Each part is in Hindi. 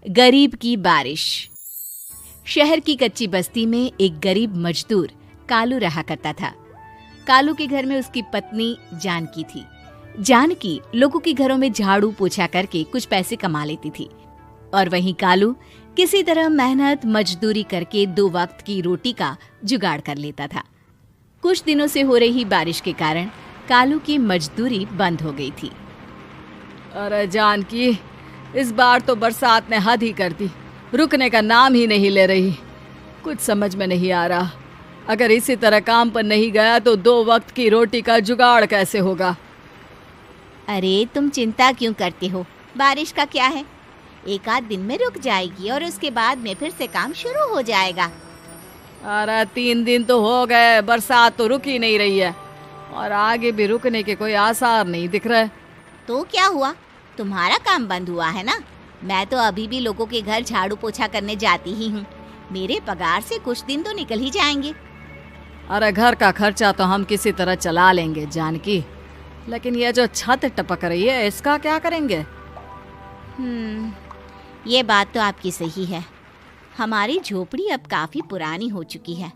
गरीब की बारिश। शहर की कच्ची बस्ती में एक गरीब मजदूर कालू रहा करता था। कालू के घर में उसकी पत्नी जानकी थी। जानकी लोगों के घरों में झाड़ू पोछा करके कुछ पैसे कमा लेती थी और वहीं कालू किसी तरह मेहनत मजदूरी करके 2 वक्त की रोटी का जुगाड़ कर लेता था। कुछ दिनों से हो रही बारिश के कारण कालू की मजदूरी बंद हो गई थी। अरे जानकी, इस बार तो बरसात ने हद ही कर दी, रुकने का नाम ही नहीं ले रही। कुछ समझ में नहीं आ रहा, अगर इसी तरह काम पर नहीं गया तो 2 वक्त की रोटी का जुगाड़ कैसे होगा। अरे तुम चिंता क्यों करते हो, बारिश का क्या है, 1 आध दिन में रुक जाएगी और उसके बाद में फिर से काम शुरू हो जाएगा। अरे 3 दिन तो हो गए, बरसात तो रुक ही नहीं रही है और आगे भी रुकने के कोई आसार नहीं दिख रहे। तो क्या हुआ, तुम्हारा काम बंद हुआ है ना? मैं तो अभी भी लोगों के घर झाड़ू पोछा करने जाती ही हूँ। मेरे पगार से कुछ दिन तो निकल ही जाएंगे। अरे घर का खर्चा तो हम किसी तरह चला लेंगे जानकी, लेकिन ये जो छत टपक रही है इसका क्या करेंगे? ये बात तो आपकी सही है। हमारी झोपड़ी अब काफी पुरानी हो चुकी है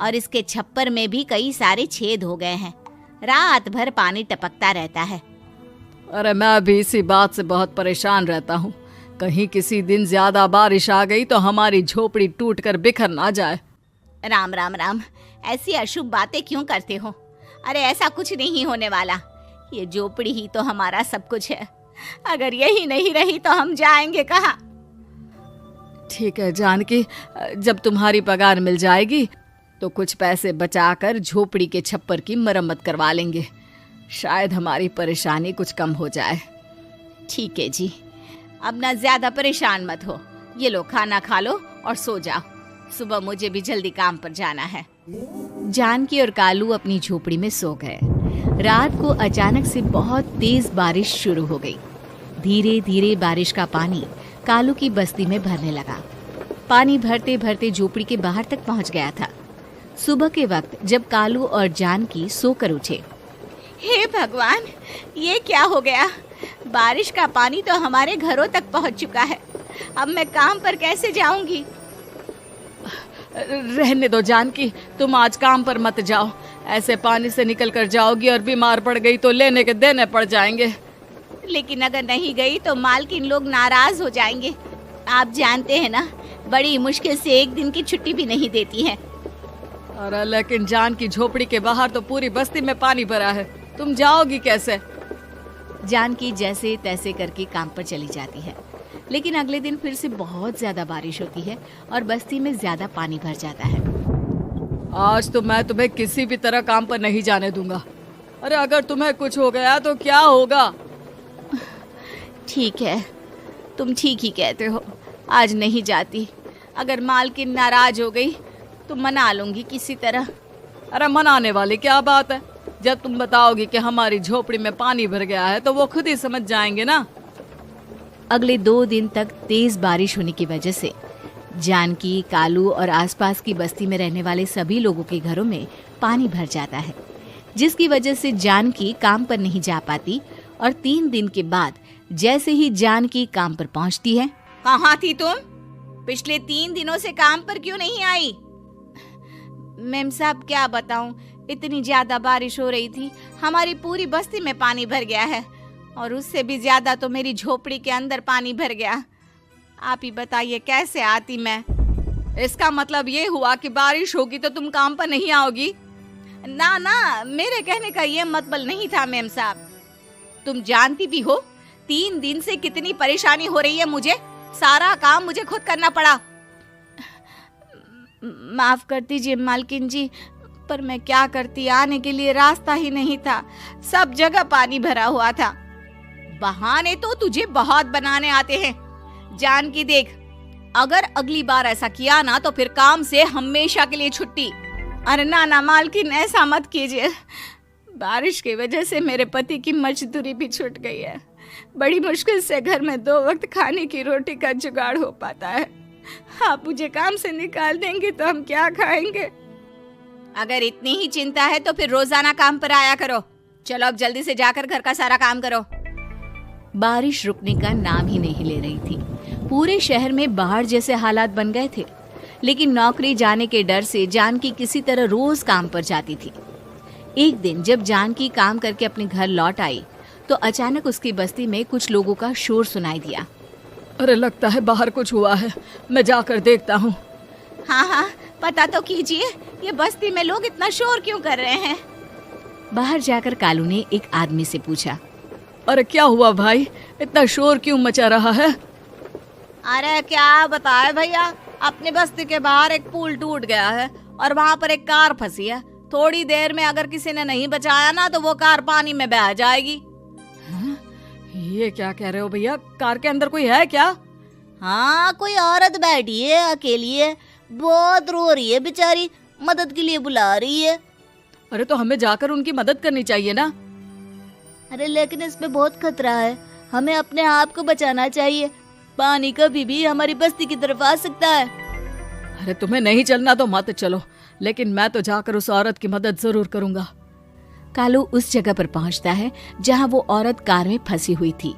और इसके छप्पर में भी कई सारे छेद हो गए हैं। रात भर पानी टपकता रहता है। अरे मैं भी इसी बात से बहुत परेशान रहता हूँ। कहीं किसी दिन ज्यादा बारिश आ गई तो हमारी झोपड़ी टूटकर बिखर ना जाए। राम राम राम, ऐसी अशुभ बातें क्यों करते हो? अरे ऐसा कुछ नहीं होने वाला। ये झोपड़ी ही तो हमारा सब कुछ है। अगर यही नहीं रही तो हम जाएंगे कहाँ? ठीक है जानकी, जब तुम्हारी पगार मिल जाएगी तो कुछ पैसे बचाकर झोपड़ी के छप्पर की मरम्मत करवा लेंगे। शायद हमारी परेशानी कुछ कम हो जाए। ठीक है जी, अब ना ज्यादा परेशान मत हो। ये लो, खाना खा लो और सो जाओ। सुबह मुझे भी जल्दी काम पर जाना है। जानकी और कालू अपनी झोपड़ी में सो गए। रात को अचानक से बहुत तेज बारिश शुरू हो गई। धीरे धीरे बारिश का पानी कालू की बस्ती में भरने लगा। पानी भरते भरते झोपड़ी के बाहर तक पहुंच गया था। सुबह के वक्त जब कालू और जानकी सोकर उठे, हे भगवान, ये क्या हो गया? बारिश का पानी तो हमारे घरों तक पहुंच चुका है। अब मैं काम पर कैसे जाऊंगी? रहने दो जानकी, तुम आज काम पर मत जाओ। ऐसे पानी से निकल कर जाओगी और बीमार पड़ गई तो लेने के देने पड़ जाएंगे। लेकिन अगर नहीं गई तो मालकिन लोग नाराज हो जाएंगे। आप जानते हैं ना, बड़ी मुश्किल से 1 दिन की छुट्टी भी नहीं देती है। अरे लेकिन जानकी, झोपड़ी के बाहर तो पूरी बस्ती में पानी भरा है, तुम जाओगी कैसे? जानकी जैसे तैसे करके काम पर चली जाती है, लेकिन अगले दिन फिर से बहुत ज्यादा बारिश होती है और बस्ती में ज्यादा पानी भर जाता है। आज तो मैं तुम्हें किसी भी तरह काम पर नहीं जाने दूंगा। अरे अगर तुम्हें कुछ हो गया तो क्या होगा? ठीक है, तुम ठीक ही कहते हो। आज नहीं जाती। अगर मालकिन नाराज हो गई तो मना लूंगी किसी तरह। अरे मनाने वाली क्या बात है? जब तुम बताओगी कि हमारी झोपड़ी में पानी भर गया है तो वो खुद ही समझ जाएंगे ना। अगले 2 दिन तक तेज बारिश होने की वजह से जानकी, कालू और आसपास की बस्ती में रहने वाले सभी लोगों के घरों में पानी भर जाता है, जिसकी वजह से जानकी काम पर नहीं जा पाती। और 3 दिन के बाद जैसे ही जानकी काम पर पहुंचती है, कहाँ थी तुम? पिछले 3 दिनों से काम पर क्यों नहीं आई? मेम साहब, क्या बताऊं, इतनी ज्यादा बारिश हो रही थी, हमारी पूरी बस्ती में पानी भर गया है और उससे भी ज्यादा तो मेरी झोपड़ी के अंदर पानी भर गया। आप ही बताइए कैसे आती मैं? इसका मतलब ये हुआ कि बारिश होगी तो तुम काम पर नहीं आओगी? ना ना, मेरे कहने का ये मतलब नहीं था मेम साहब। तुम जानती भी हो 3 दिन से कितनी परेशानी हो रही है मुझे। सारा काम मुझे खुद करना पड़ा। माफ कर दीजिए मालकिन जी, पर मैं क्या करती, आने के लिए रास्ता ही नहीं था। सब जगह पानी भरा हुआ था। बहाने तो तुझे बहुत बनाने आते हैं। जानकी देख, अगर अगली बार ऐसा किया ना तो फिर काम से हमेशा के लिए छुट्टी। अरे ना ना मालकिन, ऐसा मत कीजिए। बारिश की वजह से मेरे पति की मजदूरी भी छूट गई है। बड़ी मुश्किल से घर में 2 वक्त खाने की रोटी का जुगाड़ हो पाता है। आप मुझे काम से निकाल देंगे तो हम क्या खाएंगे? अगर इतनी ही चिंता है तो फिर रोजाना काम पर आया करो। चलो अब जल्दी से जाकर घर का सारा काम करो। बारिश रुकने का नाम ही नहीं ले रही थी। पूरे शहर में बाढ़ जैसे हालात बन गए थे। लेकिन नौकरी जाने के डर से जानकी किसी तरह रोज काम पर जाती थी। एक दिन जब जानकी काम करके अपने घर लौट आई तो अचानक उसकी बस्ती में कुछ लोगों का शोर सुनाई दिया। अरे लगता है बाहर कुछ हुआ है, मैं जाकर देखता हूँ। हाँ हाँ, पता तो कीजिए, ये बस्ती में लोग इतना शोर क्यों कर रहे हैं। बाहर जाकर कालू ने एक आदमी से पूछा। अरे क्या हुआ भाई, इतना शोर क्यों मचा रहा है? अरे क्या बताए भैया, अपनी बस्ती के बाहर एक पुल टूट गया है और वहाँ पर एक कार फंसी है। थोड़ी देर में अगर किसी ने नहीं बचाया ना तो वो कार पानी में बह जाएगी। ये क्या कह रहे हो भैया, कार के अंदर कोई है क्या? हाँ, कोई औरत बैठी है, अकेली है, बहुत रो रही है बेचारी, मदद के लिए बुला रही है। अरे तो हमें जाकर उनकी मदद करनी चाहिए ना। अरे लेकिन इसमें बहुत खतरा है, हमें अपने आप को बचाना चाहिए। पानी कभी भी हमारी बस्ती की तरफ आ सकता है। अरे तुम्हें नहीं चलना तो मत चलो, लेकिन मैं तो जाकर उस औरत की मदद जरूर करूंगा। कालू उस जगह पर पहुंचता है जहां वो औरत कार में फंसी हुई थी।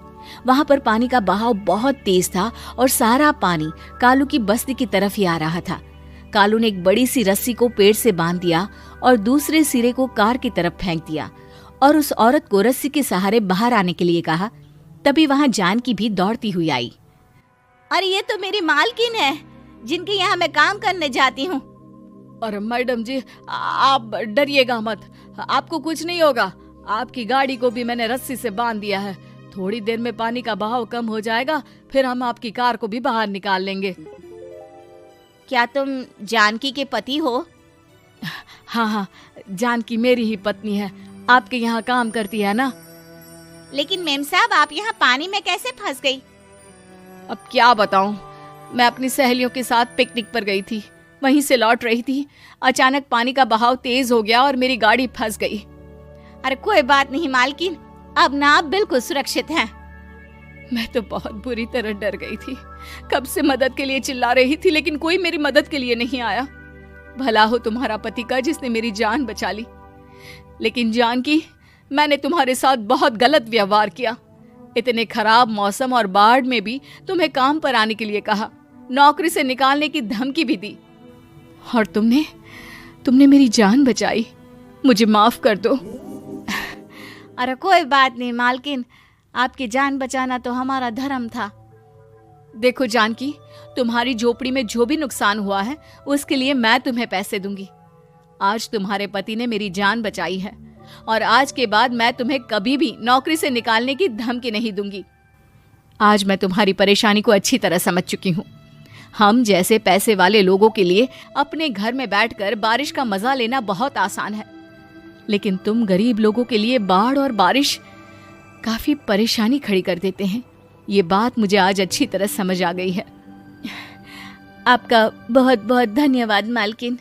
वहां पर पानी का बहाव बहुत तेज था और सारा पानी कालू की बस्ती की तरफ ही आ रहा था। कालू ने एक बड़ी सी रस्सी को पेड़ से बांध दिया और दूसरे सिरे को कार की तरफ फेंक दिया और उस औरत को रस्सी के सहारे बाहर आने के लिए कहा। तभी वहां जानकी भी दौड़ती हुई आई। अरे ये तो मेरी मालकिन है, जिनके यहाँ मैं काम करने जाती हूँ। अरे मैडम जी, आप डरिएगा मत, आपको कुछ नहीं होगा। आपकी गाड़ी को भी मैंने रस्सी से बांध दिया है। थोड़ी देर में पानी का बहाव कम हो जाएगा, फिर हम आपकी कार को भी बाहर निकाल लेंगे। क्या तुम जानकी के पति हो? हाँ हाँ, जानकी मेरी ही पत्नी है, आपके यहाँ काम करती है ना। लेकिन मेम साहब, आप यहाँ पानी में कैसे फंस गई? अब क्या बताऊं, मैं अपनी सहेलियों के साथ पिकनिक पर गई थी, वहीं से लौट रही थी। अचानक पानी का बहाव तेज हो गया और मेरी गाड़ी फंस गई। अरे कोई बात नहीं मालकिन, अब ना आप बिल्कुल सुरक्षित हैं। मैं तो बहुत बुरी तरह डर गई थी, कब से मदद के लिए चिल्ला रही थी, लेकिन कोई मेरी मदद के लिए नहीं आया। भला हो तुम्हारा पति का जिसने मेरी जान बचा ली। लेकिन जानकी, मैंने तुम्हारे साथ बहुत गलत व्यवहार किया। इतने खराब मौसम और बाढ़ में भी तुम्हें काम पर आने के लिए कहा, नौकरी से निकालने की धमकी भी दी, और तुमने मेरी जान बचाई। मुझे माफ कर दो। अरे कोई बात नहीं मालकिन, आपकी जान बचाना तो हमारा धर्म था। देखो जानकी, तुम्हारी झोपड़ी में जो भी नुकसान हुआ है उसके लिए मैं तुम्हें पैसे दूंगी। आज तुम्हारे पति ने मेरी जान बचाई है और आज के बाद मैं तुम्हें कभी भी नौकरी से निकालने की धमकी नहीं दूंगी। आज मैं तुम्हारी परेशानी को अच्छी तरह समझ चुकी हूँ। हम जैसे पैसे वाले लोगों के लिए अपने घर में बैठकर बारिश का मजा लेना बहुत आसान है, लेकिन तुम गरीब लोगों के लिए बाढ़ और बारिश काफी परेशानी खड़ी कर देते हैं। ये बात मुझे आज अच्छी तरह समझ आ गई है। आपका बहुत बहुत धन्यवाद मालकिन।